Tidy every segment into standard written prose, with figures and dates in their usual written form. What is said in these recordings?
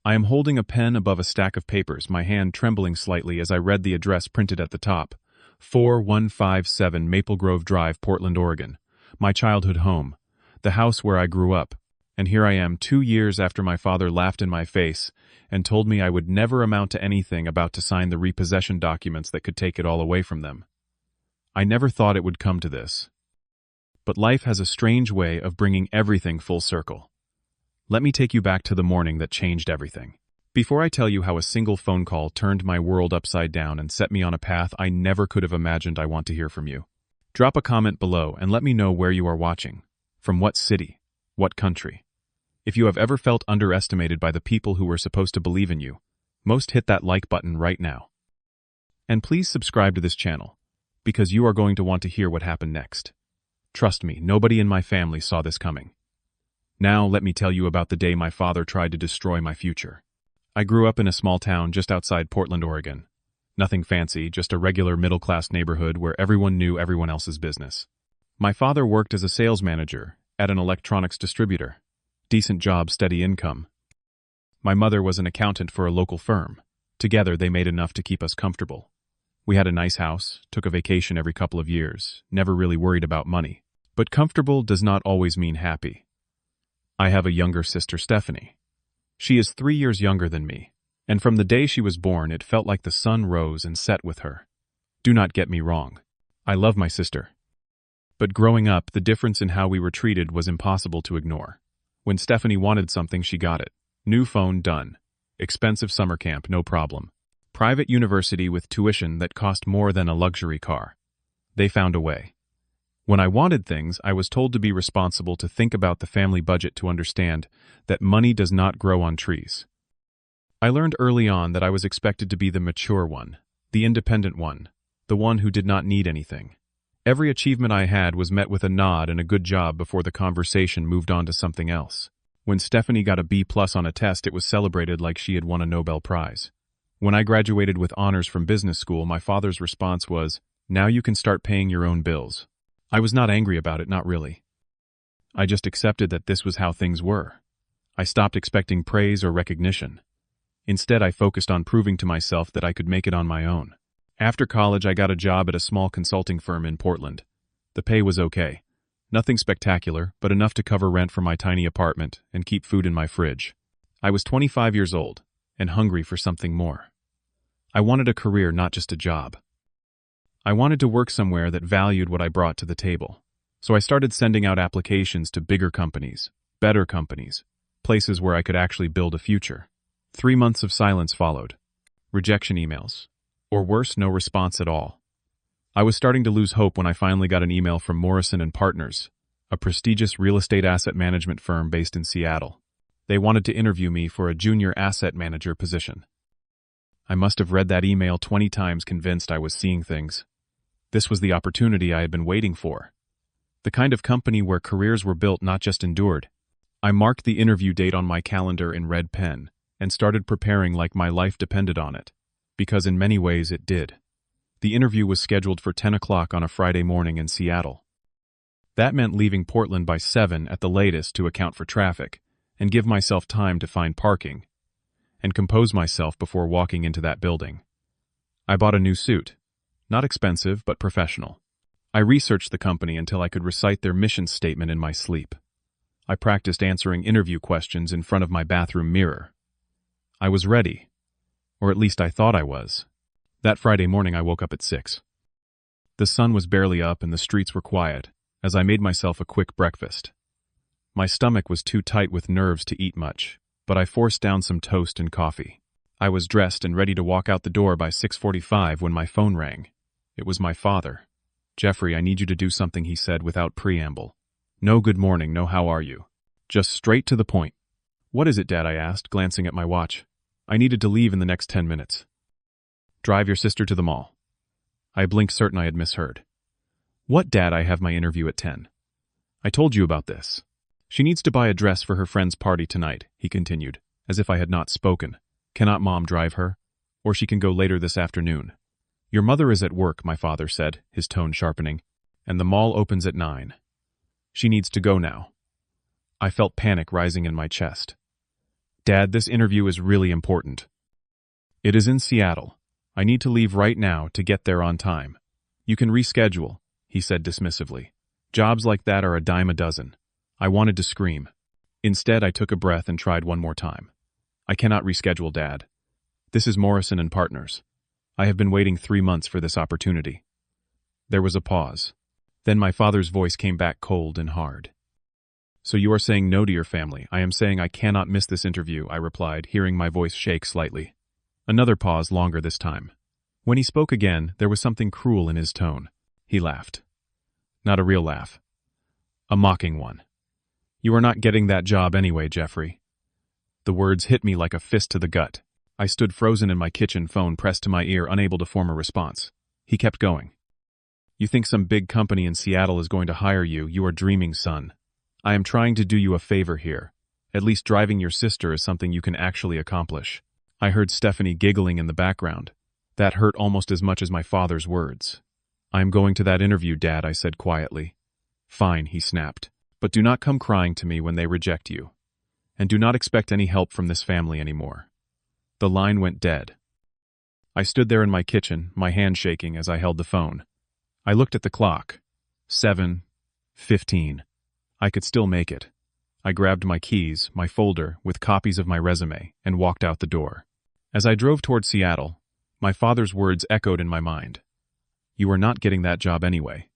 I am holding a pen above a stack of papers, my hand trembling slightly as I read the address printed at the top. 4157 Maple Grove Drive, Portland, Oregon. My childhood home. The house where I grew up. And here I am 2 years after my father laughed in my face and told me I would never amount to anything, about to sign the repossession documents that could take it all away from them. I never thought it would come to this. But life has a strange way of bringing everything full circle. Let me take you back to the morning that changed everything. Before I tell you how a single phone call turned my world upside down and set me on a path I never could have imagined, I want to hear from you. Drop a comment below and let me know where you are watching. From what city? What country? If you have ever felt underestimated by the people who were supposed to believe in you, most hit that like button right now. And please subscribe to this channel, because you are going to want to hear what happened next. Trust me, nobody in my family saw this coming. Now let me tell you about the day my father tried to destroy my future. I grew up in a small town just outside Portland, Oregon. Nothing fancy, just a regular middle-class neighborhood where everyone knew everyone else's business. My father worked as a sales manager at an electronics distributor. Decent job, steady income. My mother was an accountant for a local firm. Together they made enough to keep us comfortable. We had a nice house, took a vacation every couple of years, never really worried about money. But comfortable does not always mean happy. I have a younger sister, Stephanie. She is 3 years younger than me, and from the day she was born it felt like the sun rose and set with her. Do not get me wrong. I love my sister. But growing up, the difference in how we were treated was impossible to ignore. When Stephanie wanted something, she got it. New phone, done. Expensive summer camp, no problem. Private university with tuition that cost more than a luxury car. They found a way. When I wanted things, I was told to be responsible, to think about the family budget, to understand that money does not grow on trees. I learned early on that I was expected to be the mature one, the independent one, the one who did not need anything. Every achievement I had was met with a nod and a good job before the conversation moved on to something else. When Stephanie got a B+ on a test, it was celebrated like she had won a Nobel Prize. When I graduated with honors from business school, my father's response was, "Now you can start paying your own bills." I was not angry about it, not really. I just accepted that this was how things were. I stopped expecting praise or recognition. Instead, I focused on proving to myself that I could make it on my own. After college, I got a job at a small consulting firm in Portland. The pay was okay. Nothing spectacular, but enough to cover rent for my tiny apartment and keep food in my fridge. I was 25 years old and hungry for something more. I wanted a career, not just a job. I wanted to work somewhere that valued what I brought to the table. So I started sending out applications to bigger companies, better companies, places where I could actually build a future. 3 months of silence followed. Rejection emails. Or worse, no response at all. I was starting to lose hope when I finally got an email from Morrison & Partners, a prestigious real estate asset management firm based in Seattle. They wanted to interview me for a junior asset manager position. I must have read that email 20 times, convinced I was seeing things. This was the opportunity I had been waiting for. The kind of company where careers were built, not just endured. I marked the interview date on my calendar in red pen and started preparing like my life depended on it. Because in many ways it did. The interview was scheduled for 10 o'clock on a Friday morning in Seattle. That meant leaving Portland by 7 at the latest to account for traffic and give myself time to find parking and compose myself before walking into that building. I bought a new suit. Not expensive, but professional. I researched the company until I could recite their mission statement in my sleep. I practiced answering interview questions in front of my bathroom mirror. I was ready. Or at least I thought I was. That Friday morning I woke up at 6. The sun was barely up and the streets were quiet as I made myself a quick breakfast. My stomach was too tight with nerves to eat much, but I forced down some toast and coffee. I was dressed and ready to walk out the door by 6:45 when my phone rang. It was my father. "Jeffrey, I need you to do something," he said without preamble. No good morning, no how are you. Just straight to the point. "What is it, Dad?" I asked, glancing at my watch. I needed to leave in the next 10 minutes. "Drive your sister to the mall." I blinked, certain I had misheard. "What, Dad? I have my interview at 10. I told you about this. She needs to buy a dress for her friend's party tonight," he continued, as if I had not spoken. "Cannot Mom drive her? Or she can go later this afternoon." "Your mother is at work," my father said, his tone sharpening, "and the mall opens at 9. She needs to go now." I felt panic rising in my chest. Dad, this interview is really important. It is in Seattle. I need to leave right now to get there on time. You can reschedule, he said dismissively. Jobs like that are a dime a dozen. I wanted to scream. Instead, I took a breath and tried one more time. I cannot reschedule, Dad. This is Morrison and Partners. I have been waiting 3 months for this opportunity. There was a pause. Then my father's voice came back cold and hard. So you are saying no to your family. I am saying I cannot miss this interview, I replied, hearing my voice shake slightly. Another pause, longer this time. When he spoke again, there was something cruel in his tone. He laughed. Not a real laugh. A mocking one. You are not getting that job anyway, Jeffrey. The words hit me like a fist to the gut. I stood frozen in my kitchen, phone pressed to my ear, unable to form a response. He kept going. You think some big company in Seattle is going to hire you? You are dreaming, son. I am trying to do you a favor here. At least driving your sister is something you can actually accomplish. I heard Stephanie giggling in the background. That hurt almost as much as my father's words. I am going to that interview, Dad, I said quietly. Fine, he snapped. But do not come crying to me when they reject you. And do not expect any help from this family anymore. The line went dead. I stood there in my kitchen, my hand shaking as I held the phone. I looked at the clock. 7:15. I could still make it. I grabbed my keys, my folder, with copies of my resume, and walked out the door. As I drove toward Seattle, my father's words echoed in my mind. You are not getting that job anyway.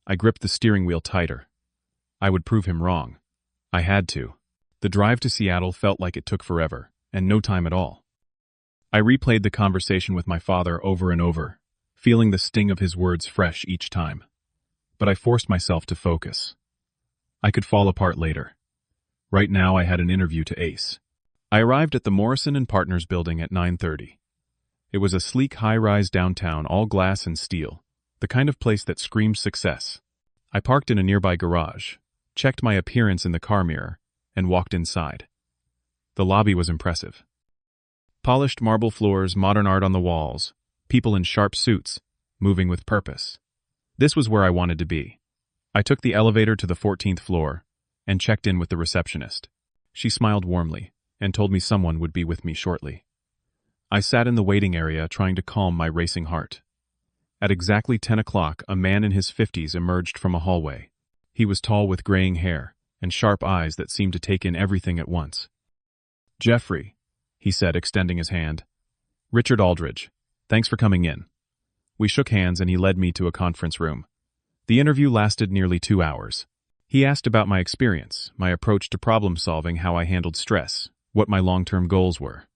I gripped the steering wheel tighter. I would prove him wrong. I had to. The drive to Seattle felt like it took forever, and no time at all. I replayed the conversation with my father over and over, feeling the sting of his words fresh each time. But I forced myself to focus. I could fall apart later. Right now I had an interview to ace. I arrived at the Morrison and Partners building at 9:30. It was a sleek high-rise downtown, all glass and steel, the kind of place that screamed success. I parked in a nearby garage, checked my appearance in the car mirror, and walked inside. The lobby was impressive. Polished marble floors, modern art on the walls, people in sharp suits, moving with purpose. This was where I wanted to be. I took the elevator to the 14th floor and checked in with the receptionist. She smiled warmly and told me someone would be with me shortly. I sat in the waiting area trying to calm my racing heart. At exactly 10 o'clock, a man in his 50s emerged from a hallway. He was tall with graying hair and sharp eyes that seemed to take in everything at once. Jeffrey, he said, extending his hand. Richard Aldridge, thanks for coming in. We shook hands and he led me to a conference room. The interview lasted nearly 2 hours. He asked about my experience, my approach to problem solving, how I handled stress, what my long-term goals were.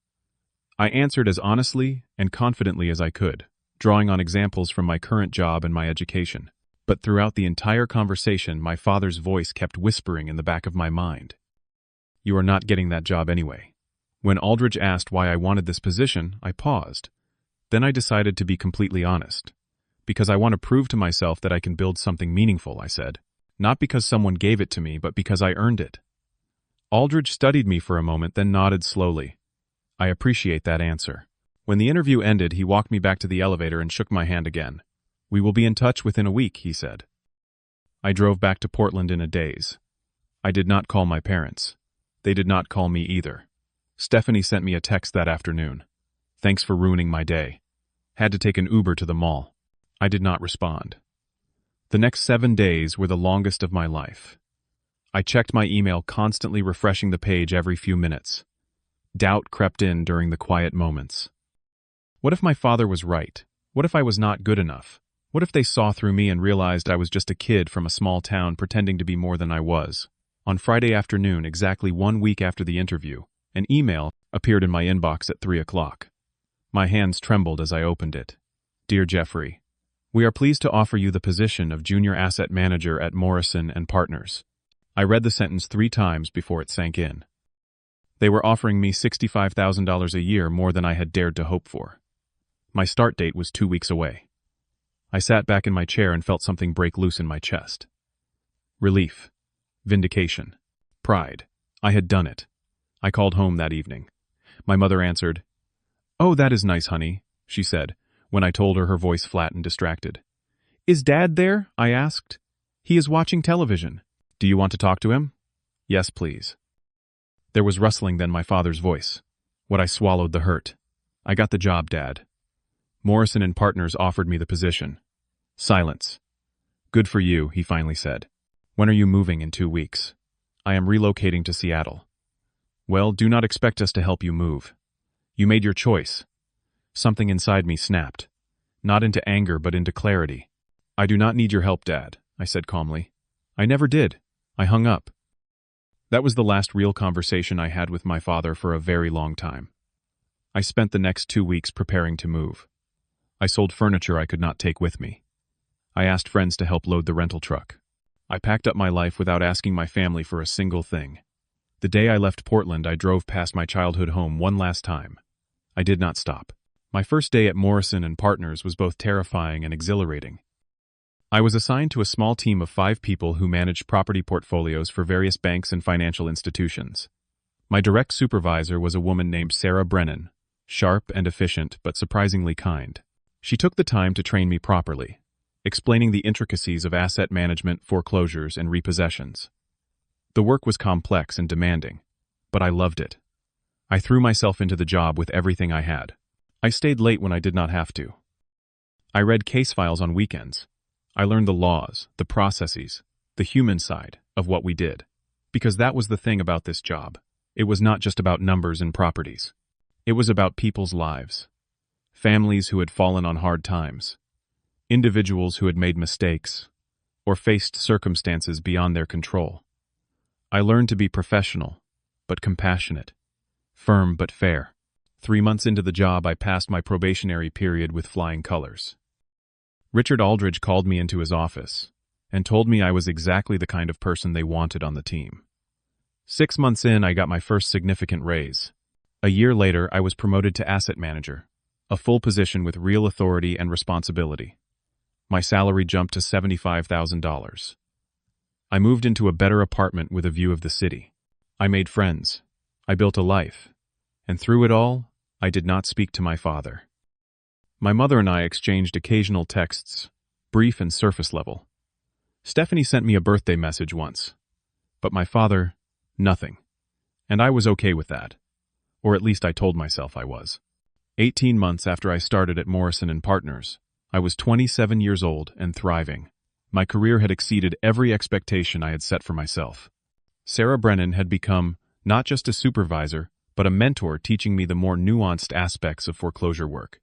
I answered as honestly and confidently as I could, drawing on examples from my current job and my education. But throughout the entire conversation, my father's voice kept whispering in the back of my mind. You are not getting that job anyway. When Aldridge asked why I wanted this position, I paused. Then I decided to be completely honest. Because I want to prove to myself that I can build something meaningful, I said. Not because someone gave it to me, but because I earned it. Aldridge studied me for a moment, then nodded slowly. I appreciate that answer. When the interview ended, he walked me back to the elevator and shook my hand again. We will be in touch within a week, he said. I drove back to Portland in a daze. I did not call my parents. They did not call me either. Stephanie sent me a text that afternoon. Thanks for ruining my day. Had to take an Uber to the mall. I did not respond. The next 7 days were the longest of my life. I checked my email, constantly refreshing the page every few minutes. Doubt crept in during the quiet moments. What if my father was right? What if I was not good enough? What if they saw through me and realized I was just a kid from a small town pretending to be more than I was? On Friday afternoon, exactly 1 week after the interview, an email appeared in my inbox at 3 o'clock. My hands trembled as I opened it. Dear Jeffrey, we are pleased to offer you the position of Junior Asset Manager at Morrison and Partners. I read the sentence 3 times before it sank in. They were offering me $65,000 a year, more than I had dared to hope for. My start date was 2 weeks away. I sat back in my chair and felt something break loose in my chest. Relief. Vindication. Pride. I had done it. I called home that evening. My mother answered. Oh, that is nice, honey, she said, when I told her, her voice flat and distracted. Is Dad there? I asked. He is watching television. Do you want to talk to him? Yes, please. There was rustling, then my father's voice. What I swallowed the hurt. I got the job, Dad. Morrison and Partners offered me the position. Silence. Good for you, he finally said. When are you moving in 2 weeks? I am relocating to Seattle. Well, do not expect us to help you move. You made your choice. Something inside me snapped. Not into anger, but into clarity. I do not need your help, Dad, I said calmly. I never did. I hung up. That was the last real conversation I had with my father for a very long time. I spent the next 2 weeks preparing to move. I sold furniture I could not take with me. I asked friends to help load the rental truck. I packed up my life without asking my family for a single thing. The day I left Portland, I drove past my childhood home one last time. I did not stop. My first day at Morrison and Partners was both terrifying and exhilarating. I was assigned to a small team of 5 people who managed property portfolios for various banks and financial institutions. My direct supervisor was a woman named Sarah Brennan, sharp and efficient but surprisingly kind. She took the time to train me properly, explaining the intricacies of asset management, foreclosures, and repossessions. The work was complex and demanding, but I loved it. I threw myself into the job with everything I had. I stayed late when I did not have to. I read case files on weekends. I learned the laws, the processes, the human side of what we did. Because that was the thing about this job. It was not just about numbers and properties. It was about people's lives. Families who had fallen on hard times. Individuals who had made mistakes or faced circumstances beyond their control. I learned to be professional, but compassionate. Firm but fair. 3 months into the job, I passed my probationary period with flying colors. Richard Aldridge called me into his office and told me I was exactly the kind of person they wanted on the team. 6 months in, I got my first significant raise. A year later, I was promoted to asset manager, a full position with real authority and responsibility. My salary jumped to $75,000. I moved into a better apartment with a view of the city. I made friends. I built a life. And through it all, I did not speak to my father. My mother and I exchanged occasional texts, brief and surface level. Stephanie sent me a birthday message once. But my father, nothing. And I was okay with that. Or at least I told myself I was. 18 months after I started at Morrison and Partners, I was 27 years old and thriving. My career had exceeded every expectation I had set for myself. Sarah Brennan had become not just a supervisor, but a mentor, teaching me the more nuanced aspects of foreclosure work.